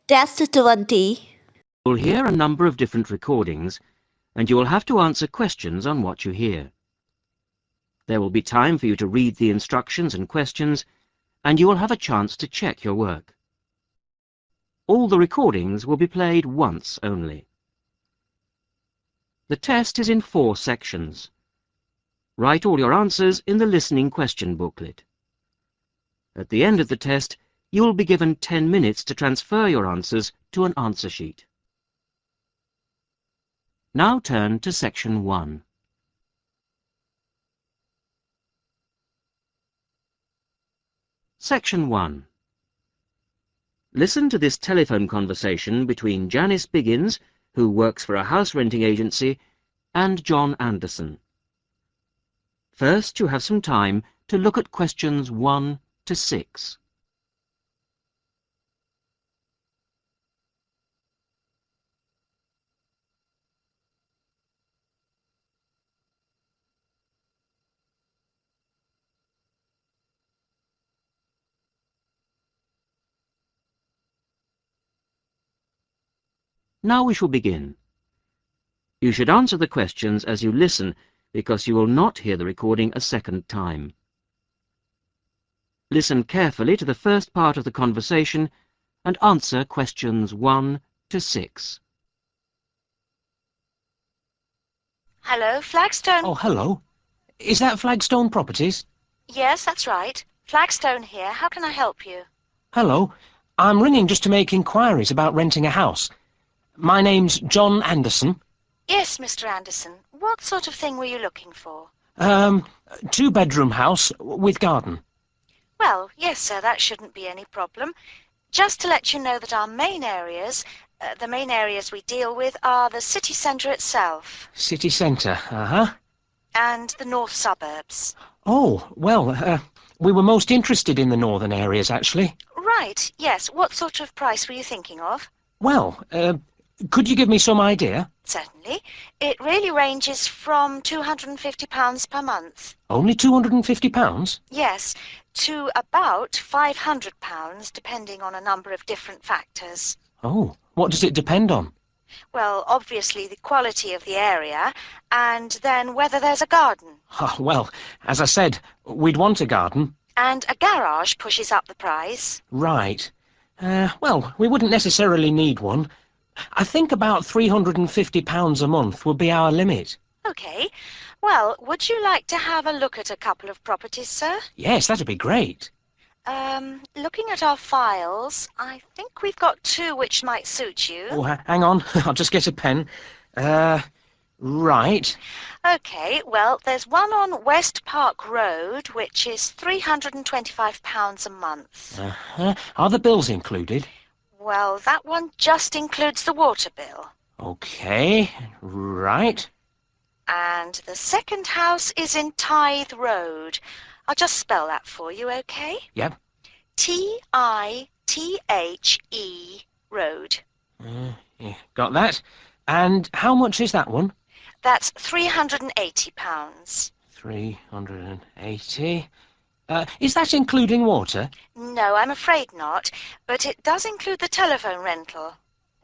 TEST-20. You'll hear a number of different recordings, and you will have to answer questions on what you hear. There will be time for you to read the instructions and questions, and you will have a chance to check your work. All the recordings will be played once only. The test is in 4 sections. Write all your answers in the listening question booklet. At the end of the test, you will be given 10 minutes to transfer your answers to an answer sheet. Now turn to Section 1. Section 1. Listen to this telephone conversation between Janice Biggins, who works for a house renting agency, and John Anderson. First, you have some time to look at questions 1 to 6. Now we shall begin. You should answer the questions as you listen, because you will not hear the recording a second time. Listen carefully to the first part of the conversation and answer questions 1 to 6. Hello, Flagstone. Oh, hello. Is that Flagstone Properties? Yes, that's right. Flagstone here. How can I help you? Hello. I'm ringing just to make inquiries about renting a house. My name's John Anderson. Yes, Mr. Anderson. What sort of thing were you looking for? 2-bedroom house with garden. Well, yes, sir, that shouldn't be any problem. Just to let you know that our main areas, the main areas we deal with are the city centre itself. City centre, And the north suburbs. Oh, well, we were most interested in the northern areas, actually. Right, yes. What sort of price were you thinking of? Well, could you give me some idea? Certainly. It really ranges from £250 per month. Only £250? Yes, to about £500, depending on a number of different factors. Oh, what does it depend on? Well, obviously the quality of the area, and then whether there's a garden. Oh, well, as I said, we'd want a garden. And a garage pushes up the price. Right. Well, we wouldn't necessarily need one. I think about £350 a month would be our limit. OK. Well, would you like to have a look at a couple of properties, sir? Yes, that'd be great. Looking at our files, I think we've got 2 which might suit you. Oh, hang on. I'll just get a pen. Right. OK, well, there's one on West Park Road, which is £325 a month. Are the bills included? Well, that one just includes the water bill. OK, right. And the second house is in Tithe Road. I'll just spell that for you, OK? Yep. Tithe Road. Yeah, got that. And how much is that one? That's £380. 380. Is that including water? No, I'm afraid not, but it does include the telephone rental.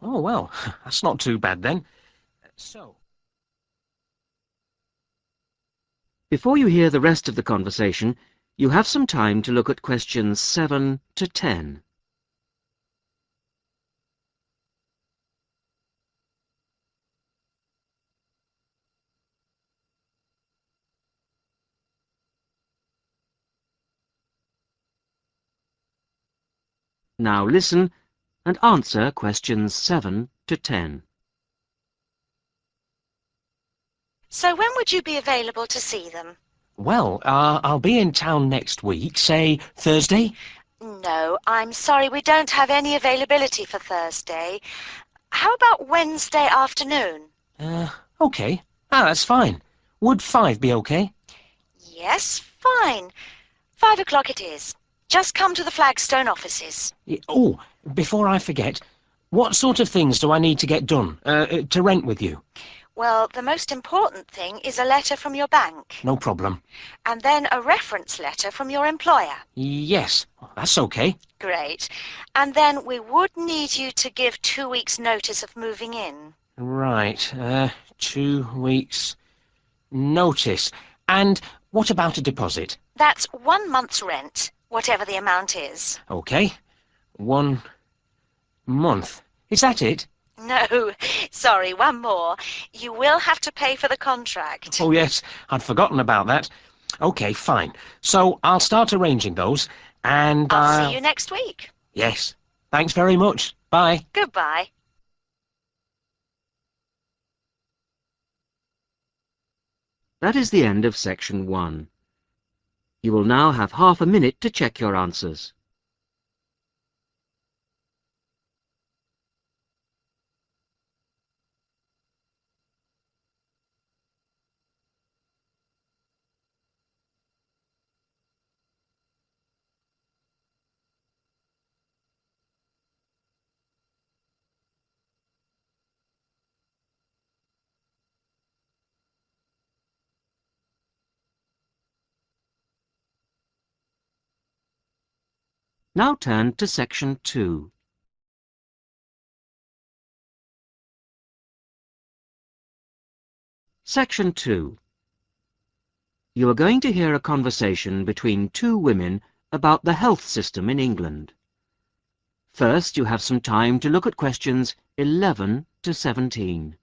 Oh, well, that's not too bad then. So... Before you hear the rest of the conversation, you have some time to look at questions 7 to 10. Now listen and answer questions 7 to 10. So when would you be available to see them? Well, I'll be in town next week, say Thursday. No, I'm sorry, we don't have any availability for Thursday. How about Wednesday afternoon? OK. That's fine. Would 5 be OK? Yes, fine. 5 o'clock it is. Just come to the Flagstone offices. Oh, before I forget, what sort of things do I need to get done, to rent with you? Well, the most important thing is a letter from your bank. No problem. And then a reference letter from your employer. Yes, that's okay. Great. And then we would need you to give 2 weeks' notice of moving in. Right, 2 weeks' notice. And what about a deposit? That's 1 month's rent, whatever the amount is. Okay, 1 month. Is that it? No, sorry, one more. You will have to pay for the contract. Oh, yes, I'd forgotten about that. Okay, fine. So I'll start arranging those, and I'll see you next week. Yes. Thanks very much. Bye. Goodbye. That is the end of section 1. You will now have half a minute to check your answers. Now turn to section 2. Section 2. You are going to hear a conversation between 2 women about the health system in England. First, you have some time to look at questions 11 to 17.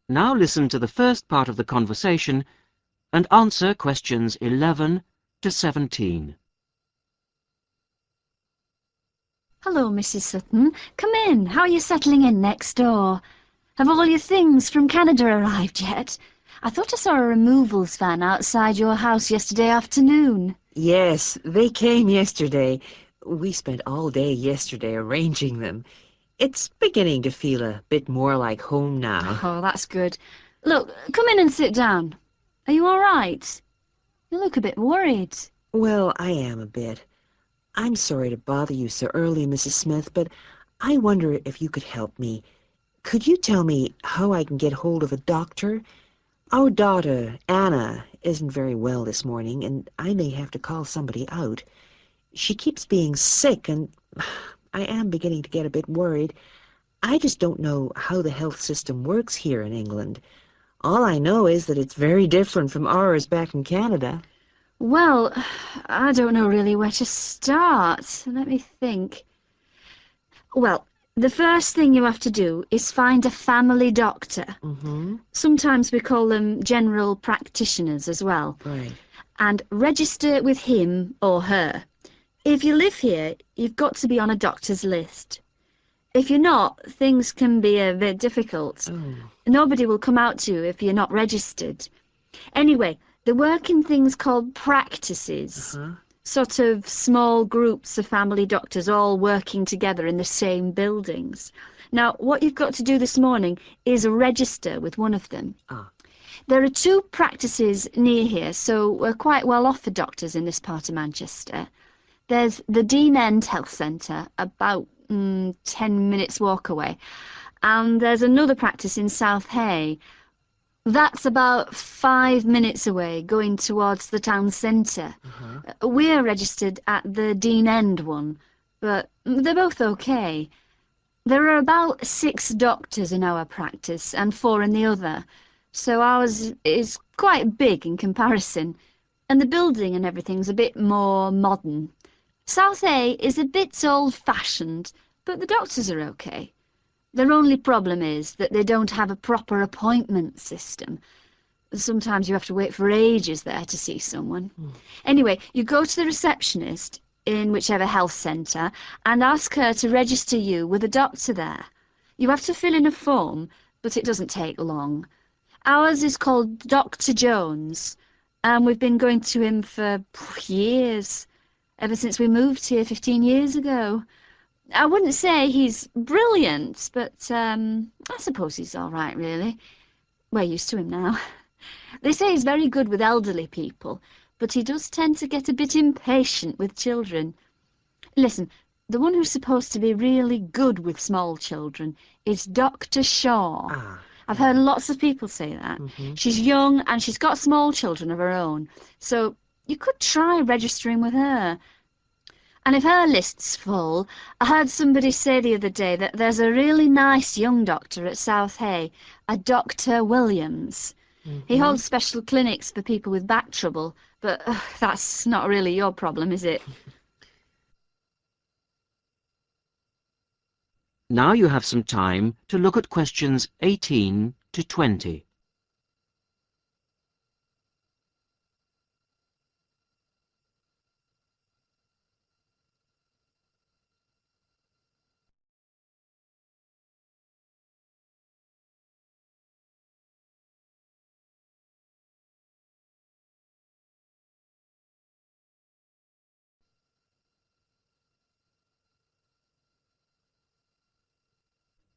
Now listen to the first part of the conversation and answer questions 11 to 17. Hello, Mrs. Sutton. Come in. How are you settling in next door? Have all your things from Canada arrived yet? I thought I saw a removals van outside your house yesterday afternoon. Yes, they came yesterday. We spent all day yesterday arranging them. It's beginning to feel a bit more like home now. Oh, that's good. Look, come in and sit down. Are you all right? You look a bit worried. Well, I am a bit. I'm sorry to bother you so early, Mrs. Smith, but I wonder if you could help me. Could you tell me how I can get hold of a doctor? Our daughter, Anna, isn't very well this morning, and I may have to call somebody out. She keeps being sick, and I am beginning to get a bit worried. I just don't know how the health system works here in England. All I know is that it's very different from ours back in Canada. Well, I don't know really where to start. Let me think. Well, the first thing you have to do is find a family doctor. Mm-hmm. Sometimes we call them general practitioners as well. Right. And register with him or her. If you live here, you've got to be on a doctor's list. If you're not, things can be a bit difficult. Oh. Nobody will come out to you if you're not registered. Anyway, they work in things called practices. Uh-huh. Sort of small groups of family doctors all working together in the same buildings. Now, what you've got to do this morning is register with one of them. Ah. There are 2 practices near here, so we're quite well off for doctors in this part of Manchester. There's the Dean End Health Centre, about 10 minutes walk away, and there's another practice in South Hay. That's about 5 minutes away, going towards the town centre. Uh-huh. We're registered at the Dean End one, but they're both okay. There are about 6 doctors in our practice and 4 in the other, so ours is quite big in comparison. And the building and everything's a bit more modern. South A is a bit old-fashioned, but the doctors are okay. Their only problem is that they don't have a proper appointment system. Sometimes you have to wait for ages there to see someone. Anyway, you go to the receptionist in whichever health centre and ask her to register you with a doctor there. You have to fill in a form, but it doesn't take long. Ours is called Dr. Jones, and we've been going to him for years, ever since we moved here 15 years ago. I wouldn't say he's brilliant, but I suppose he's all right, really. We're used to him now. They say he's very good with elderly people, but he does tend to get a bit impatient with children. Listen, the one who's supposed to be really good with small children is Dr. Shaw. I've heard lots of people say that. She's young and she's got small children of her own, so you could try registering with her. And if her list's full, I heard somebody say the other day that there's a really nice young doctor at South Hay, a Dr. Williams. He holds special clinics for people with back trouble, but that's not really your problem, is it? Now you have some time to look at questions 18 to 20.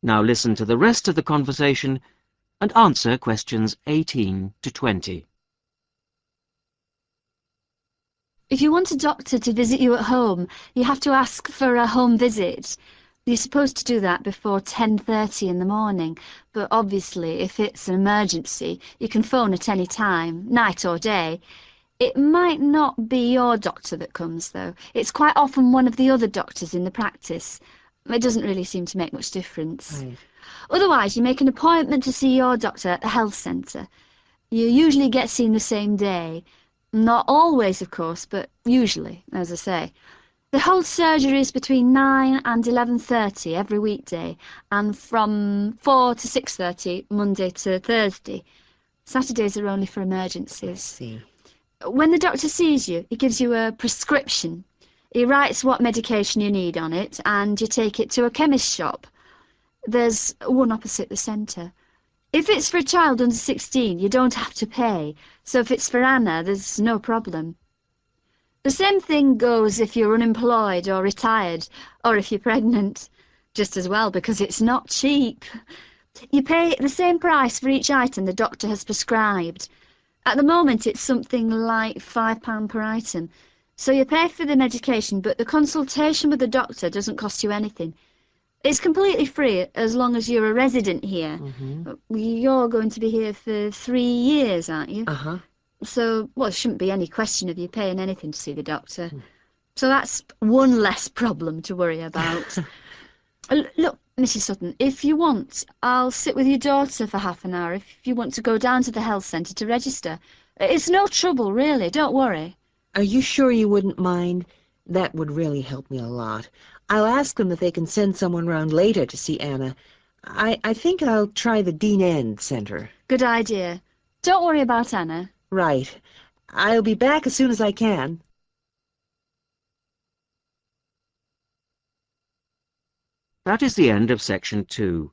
Now listen to the rest of the conversation and answer questions 18 to 20. If you want a doctor to visit you at home, you have to ask for a home visit. You're supposed to do that before 10:30 in the morning, but obviously if it's an emergency, you can phone at any time, night or day. It might not be your doctor that comes, though. It's quite often one of the other doctors in the practice. It doesn't really seem to make much difference. Right. Otherwise, you make an appointment to see your doctor at the health centre. You usually get seen the same day. Not always, of course, but usually, as I say. They hold surgeries between 9 and 11:30 every weekday, and from 4 to 6:30 Monday to Thursday. Saturdays are only for emergencies. I see. When the doctor sees you, he gives you a prescription. He writes what medication you need on it, and you take it to a chemist shop. There's one opposite the centre. If it's for a child under 16, you don't have to pay, so if it's for Anna, there's no problem. The same thing goes if you're unemployed or retired, or if you're pregnant. Just as well, because it's not cheap. You pay the same price for each item the doctor has prescribed. At the moment, it's something like £5 per item. So you pay for the medication, but the consultation with the doctor doesn't cost you anything. It's completely free as long as you're a resident here. You're going to be here for 3 years, aren't you? So, well, there shouldn't be any question of you paying anything to see the doctor. So that's one less problem to worry about. Look, Mrs. Sutton, if you want, I'll sit with your daughter for half an hour if you want to go down to the health centre to register. It's no trouble, really, don't worry. Are you sure you wouldn't mind? That would really help me a lot. I'll ask them if they can send someone round later to see Anna. I think I'll try the Dean End Centre. Good idea. Don't worry about Anna. Right. I'll be back as soon as I can. That is the end of section 2.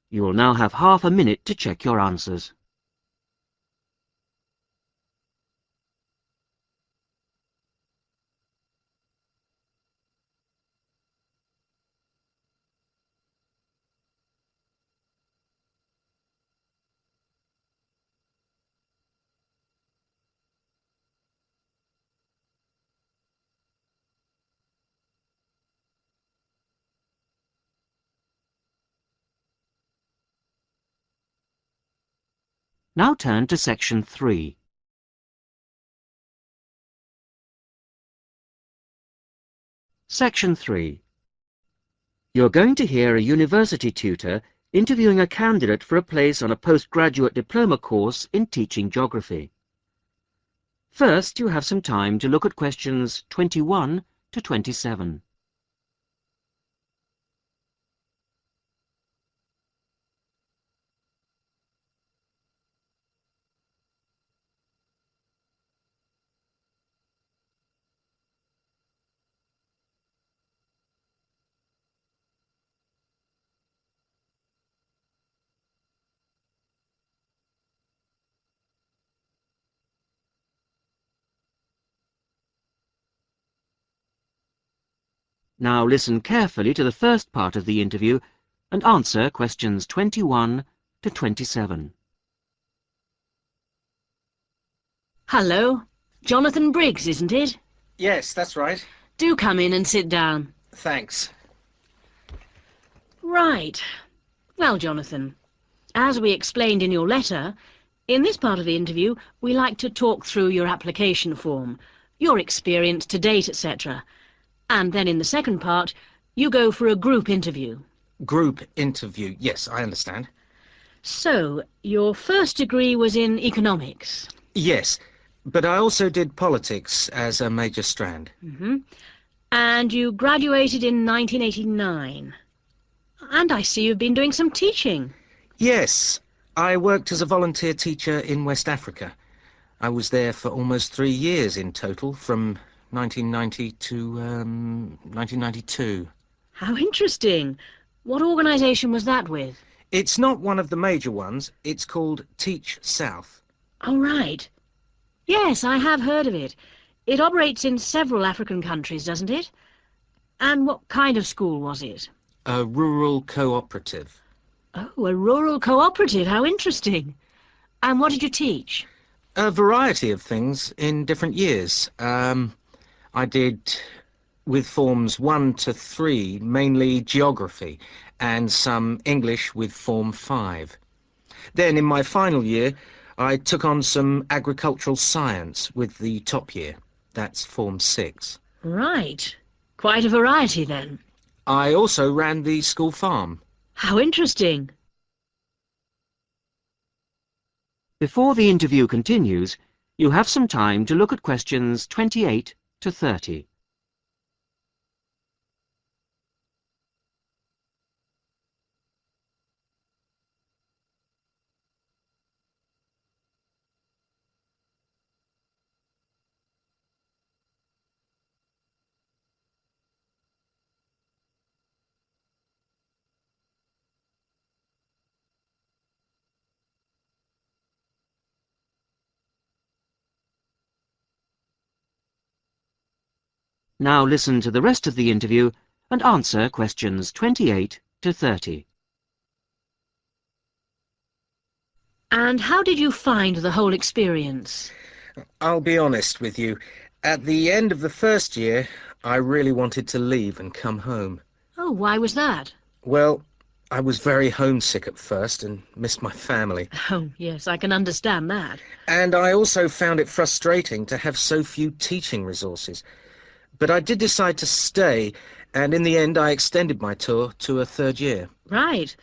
You will now have half a minute to check your answers. Now turn to section 3. Section 3. You're going to hear a university tutor interviewing a candidate for a place on a postgraduate diploma course in teaching geography. First, you have some time to look at questions 21 to 27. Now listen carefully to the first part of the interview and answer questions 21 to 27. Hello. Jonathan Briggs, isn't it? Yes, that's right. Do come in and sit down. Thanks. Right. Well, Jonathan, as we explained in your letter, in this part of the interview, we like to talk through your application form, your experience to date, etc. And then in the second part, you go for a group interview. Group interview. Yes, I understand. So, your first degree was in economics. Yes, but I also did politics as a major strand. And you graduated in 1989. And I see you've been doing some teaching. Yes, I worked as a volunteer teacher in West Africa. I was there for almost 3 years in total, from 1990 to 1992. How interesting. What organisation was that with? It's not one of the major ones. It's called Teach South. Oh, right. Yes, I have heard of it. It operates in several African countries, doesn't it? And what kind of school was it? A rural cooperative. Oh, a rural cooperative. How interesting. And what did you teach? A variety of things in different years. I did, with forms 1 to 3, mainly geography, and some English with form 5. Then, in my final year, I took on some agricultural science with the top year. That's form 6. Right. Quite a variety, then. I also ran the school farm. How interesting. Before the interview continues, you have some time to look at questions 28 to 30. Now listen to the rest of the interview and answer questions 28 to 30. And how did you find the whole experience? I'll be honest with you. At the end of the first year, I really wanted to leave and come home. Oh, why was that? Well, I was very homesick at first and missed my family. Oh, yes, I can understand that. And I also found it frustrating to have so few teaching resources. But I did decide to stay, and in the end I extended my tour to a 3rd year. Right.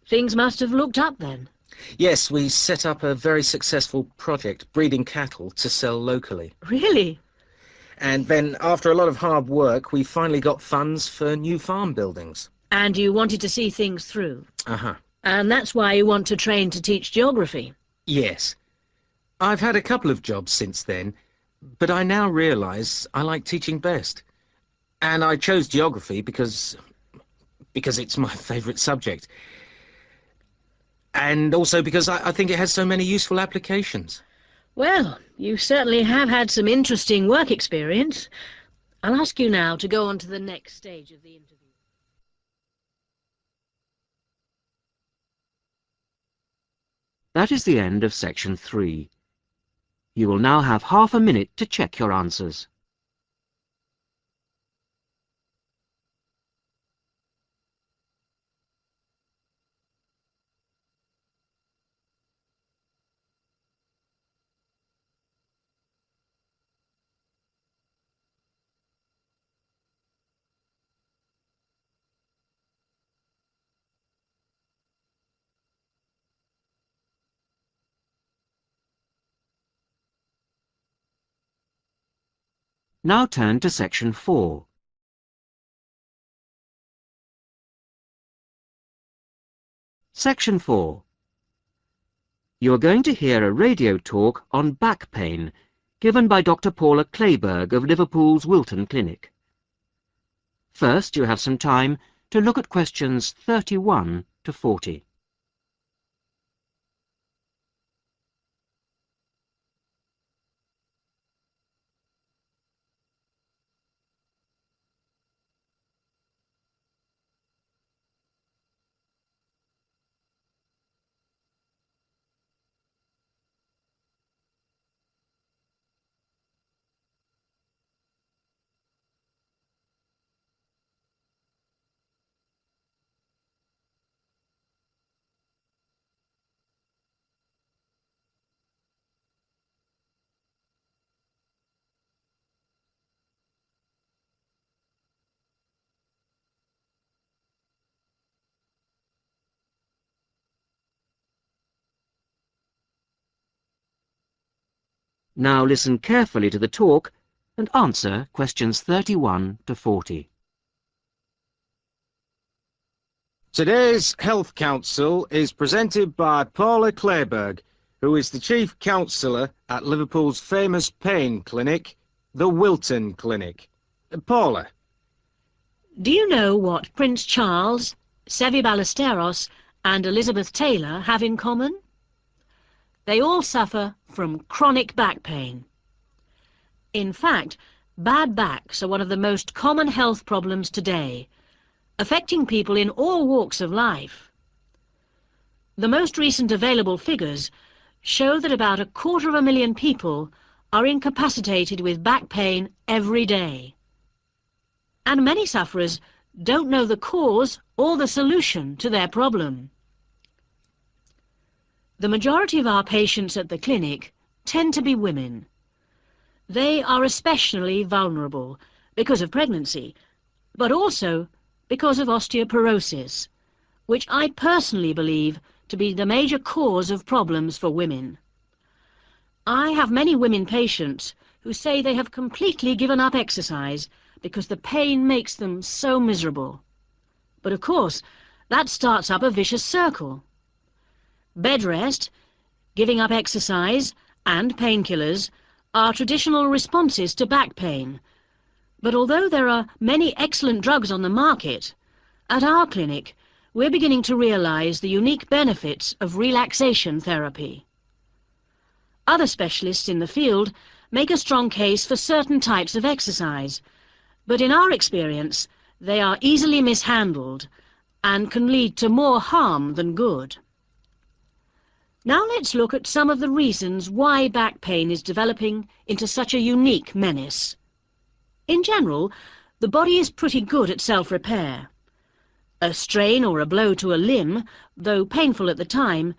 Things must have looked up then. Yes, we set up a very successful project, breeding cattle to sell locally. Really? And then, after a lot of hard work, we finally got funds for new farm buildings. And you wanted to see things through. Uh-huh. And that's why you want to train to teach geography. Yes. I've had a couple of jobs since then, but I now realise I like teaching best. And I chose geography because it's my favourite subject. And also because I think it has so many useful applications. Well, you certainly have had some interesting work experience. I'll ask you now to go on to the next stage of the interview. That is the end of section 3. You will now have half a minute to check your answers. Now turn to Section 4. Section 4. You are going to hear a radio talk on back pain given by Dr. Paula Clayburgh of Liverpool's Wilton Clinic. First, you have some time to look at questions 31 to 40. Now listen carefully to the talk and answer questions 31 to 40. Today's Health Council is presented by Paula Clayburgh, who is the Chief Counsellor at Liverpool's famous pain clinic, the Wilton Clinic. Paula. Do you know what Prince Charles, Sevi Ballesteros and Elizabeth Taylor have in common? They all suffer from chronic back pain. In fact, bad backs are one of the most common health problems today, affecting people in all walks of life. The most recent available figures show that about 250,000 people are incapacitated with back pain every day. And many sufferers don't know the cause or the solution to their problem. The majority of our patients at the clinic tend to be women. They are especially vulnerable because of pregnancy, but also because of osteoporosis, which I personally believe to be the major cause of problems for women. I have many women patients who say they have completely given up exercise because the pain makes them so miserable. But of course, that starts up a vicious circle. Bed rest, giving up exercise, and painkillers are traditional responses to back pain. But although there are many excellent drugs on the market, at our clinic we're beginning to realize the unique benefits of relaxation therapy. Other specialists in the field make a strong case for certain types of exercise, but in our experience they are easily mishandled and can lead to more harm than good. Now let's look at some of the reasons why back pain is developing into such a unique menace. In general, the body is pretty good at self-repair. A strain or a blow to a limb, though painful at the time,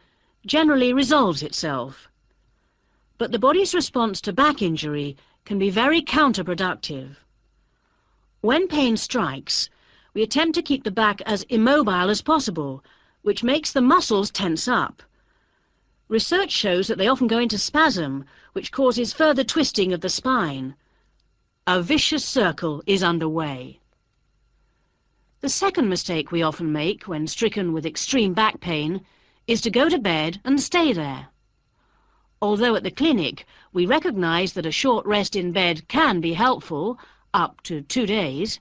generally resolves itself. But the body's response to back injury can be very counterproductive. When pain strikes, we attempt to keep the back as immobile as possible, which makes the muscles tense up. Research shows that they often go into spasm, which causes further twisting of the spine. A vicious circle is underway. The second mistake we often make when stricken with extreme back pain is to go to bed and stay there. Although at the clinic we recognise that a short rest in bed can be helpful, up to 2 days,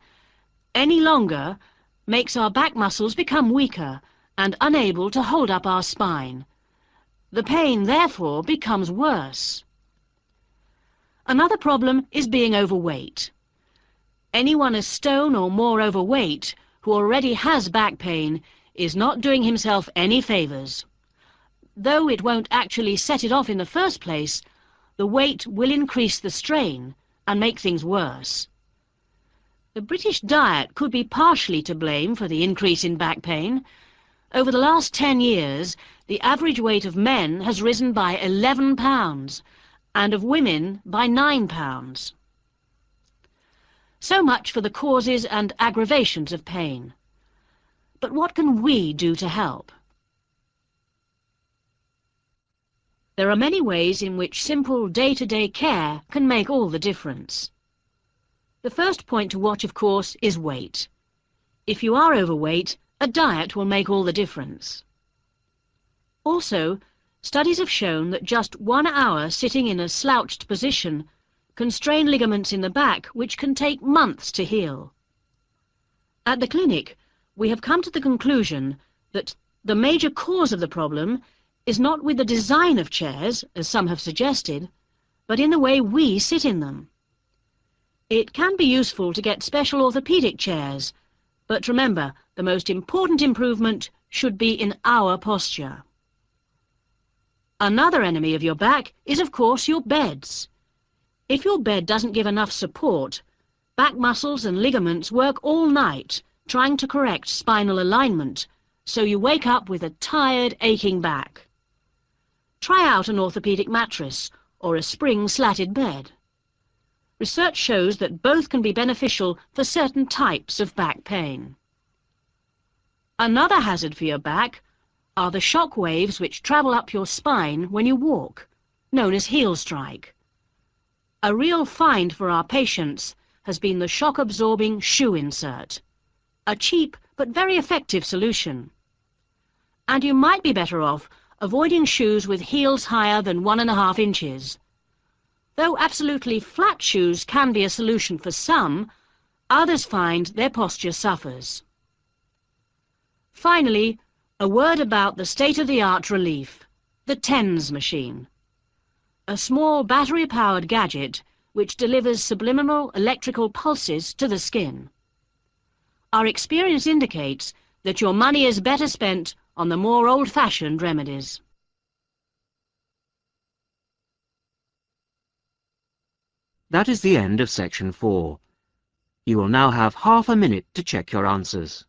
any longer makes our back muscles become weaker and unable to hold up our spine. The pain, therefore, becomes worse. Another problem is being overweight. Anyone a stone or more overweight who already has back pain is not doing himself any favours. Though it won't actually set it off in the first place, the weight will increase the strain and make things worse. The British diet could be partially to blame for the increase in back pain. Over the last 10 years, the average weight of men has risen by 11 pounds, and of women by 9 pounds. So much for the causes and aggravations of pain. But what can we do to help? There are many ways in which simple day-to-day care can make all the difference. The first point to watch, of course, is weight. If you are overweight, a diet will make all the difference. Also, studies have shown that just 1 hour sitting in a slouched position can strain ligaments in the back which can take months to heal. At the clinic, we have come to the conclusion that the major cause of the problem is not with the design of chairs, as some have suggested, but in the way we sit in them. It can be useful to get special orthopedic chairs, but remember, the most important improvement should be in our posture. Another enemy of your back is, of course, your beds. If your bed doesn't give enough support, back muscles and ligaments work all night trying to correct spinal alignment, so you wake up with a tired, aching back. Try out an orthopedic mattress or a spring-slatted bed. Research shows that both can be beneficial for certain types of back pain. Another hazard for your back are the shock waves which travel up your spine when you walk, known as heel strike. A real find for our patients has been the shock-absorbing shoe insert, a cheap but very effective solution. And you might be better off avoiding shoes with heels higher than 1.5 inches. Though absolutely flat shoes can be a solution for some, others find their posture suffers. Finally, a word about the state-of-the-art relief, the TENS machine. A small battery-powered gadget which delivers subliminal electrical pulses to the skin. Our experience indicates that your money is better spent on the more old-fashioned remedies. That is the end of section 4. You will now have half a minute to check your answers.